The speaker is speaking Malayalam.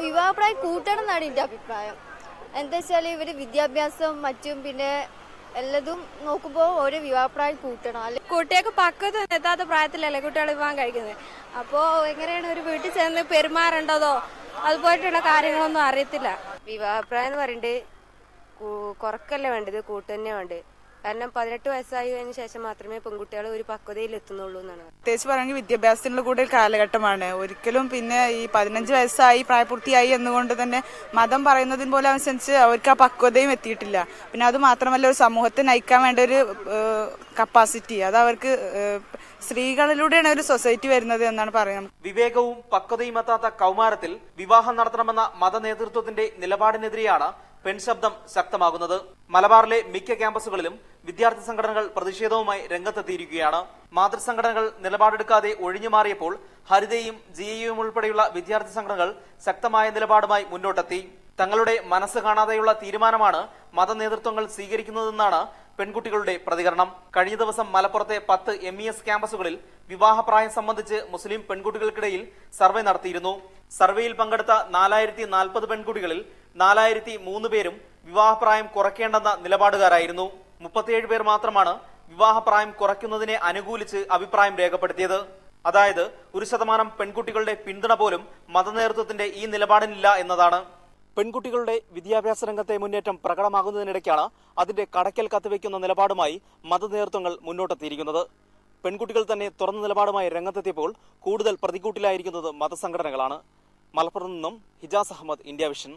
വിവാഹപ്രായം കൂട്ടണം എന്നാണ് എൻ്റെ അഭിപ്രായം. എന്താ വെച്ചാൽ ഇവർ വിദ്യാഭ്യാസം മറ്റും പിന്നെ എല്ലതും നോക്കുമ്പോൾ ഓരോ വിവാഹപ്രായം കൂട്ടണം. കുട്ടികൾക്ക് പക്വത എത്താത്ത പ്രായത്തിലല്ലേ കുട്ടികൾ വിവാഹം കഴിക്കുന്നത്. അപ്പോൾ എങ്ങനെയാണ് ഒരു വീട്ടിൽ ചെന്ന് പെരുമാറേണ്ടതോ അതുപോയിട്ടുള്ള കാര്യങ്ങളൊന്നും അറിയത്തില്ല. വിവാഹപ്രായം എന്ന് പറയുന്നത് കുറക്കല്ലേ വേണ്ടത്, കൂട്ട് തന്നെ വേണ്ടത്. കാരണം 18 വയസ്സായതിനു ശേഷം മാത്രമേ പെൺകുട്ടികൾ ഒരു പക്വതയിൽ എത്തുന്നുള്ളൂ എന്നാണ്. പ്രത്യേകിച്ച് പറയുന്നത് വിദ്യാഭ്യാസത്തിനുള്ള കൂടെ ഒരു കാലഘട്ടമാണ്. ഒരിക്കലും പിന്നെ ഈ 15 വയസ്സായി പ്രായപൂർത്തിയായി എന്നുകൊണ്ട് തന്നെ മതം പറയുന്നതിന് പോലെ അനുസരിച്ച് അവർക്ക് ആ പക്വതയും എത്തിയിട്ടില്ല. പിന്നെ അത് മാത്രമല്ല ഒരു സമൂഹത്തെ നയിക്കാൻ വേണ്ട ഒരു കപ്പാസിറ്റി അത് അവർക്ക് സ്ത്രീകളിലൂടെയാണ് ഒരു സൊസൈറ്റി വരുന്നത് എന്നാണ് പറയുന്നത്. വിവേകവും പക്വതയും എത്താത്ത കൗമാരത്തിൽ വിവാഹം നടത്തണമെന്ന മത നേതൃത്വത്തിന്റെ നിലപാടിനെതിരെയാണ് പെൺശബ്ദം ശക്തമാകുന്നത്. മലബാറിലെ മിക്ക ക്യാമ്പസുകളിലും വിദ്യാർത്ഥി സംഘടനകൾ പ്രതിഷേധവുമായി രംഗത്തെത്തിയിരിക്കുകയാണ്. മാതൃസംഘടനകൾ നിലപാടെടുക്കാതെ ഒഴിഞ്ഞുമാറിയപ്പോൾ ഹരിതയും ജിയയും ഉൾപ്പെടെയുള്ള വിദ്യാർത്ഥി സംഘടനകൾ ശക്തമായ നിലപാടുമായി മുന്നോട്ടെത്തി. തങ്ങളുടെ മനസ്സ് കാണാതെയുള്ള തീരുമാനമാണ് മത നേതൃത്വങ്ങൾ സ്വീകരിക്കുന്നതെന്നാണ് പെൺകുട്ടികളുടെ പ്രതികരണം. കഴിഞ്ഞ ദിവസം മലപ്പുറത്തെ 10 MES ക്യാമ്പസുകളിൽ വിവാഹപ്രായം സംബന്ധിച്ച് മുസ്ലിം പെൺകുട്ടികൾക്കിടയിൽ സർവേ നടത്തിയിരുന്നു. സർവേയിൽ പങ്കെടുത്ത 4040 പെൺകുട്ടികളിൽ 4003 പേരും വിവാഹപ്രായം കുറയ്ക്കേണ്ടെന്ന നിലപാടുകാരായിരുന്നു. 37 പേർ മാത്രമാണ് വിവാഹപ്രായം കുറയ്ക്കുന്നതിനെ അനുകൂലിച്ച് അഭിപ്രായം രേഖപ്പെടുത്തിയത്. അതായത് 1% പെൺകുട്ടികളുടെ പിന്തുണ പോലും മതനേതൃത്വത്തിന്റെ ഈ നിലപാടിനില്ല എന്നതാണ്. പെൺകുട്ടികളുടെ വിദ്യാഭ്യാസ രംഗത്തെ മുന്നേറ്റം പ്രകടമാകുന്നതിനിടയ്ക്കാണ് അതിന്റെ കടക്കൽ കത്തിവെക്കുന്ന നിലപാടുമായി മതനേതൃത്വങ്ങൾ മുന്നോട്ടെത്തിയിരിക്കുന്നത്. പെൺകുട്ടികൾ തന്നെ തുറന്ന നിലപാടുമായി രംഗത്തെത്തിയപ്പോൾ കൂടുതൽ പ്രതികൂട്ടിലായിരിക്കുന്നത് മതസംഘടനകളാണ്. മലപ്പുറത്ത് നിന്നും ഹിജാസ് അഹമ്മദ്, ഇന്ത്യ വിഷൻ.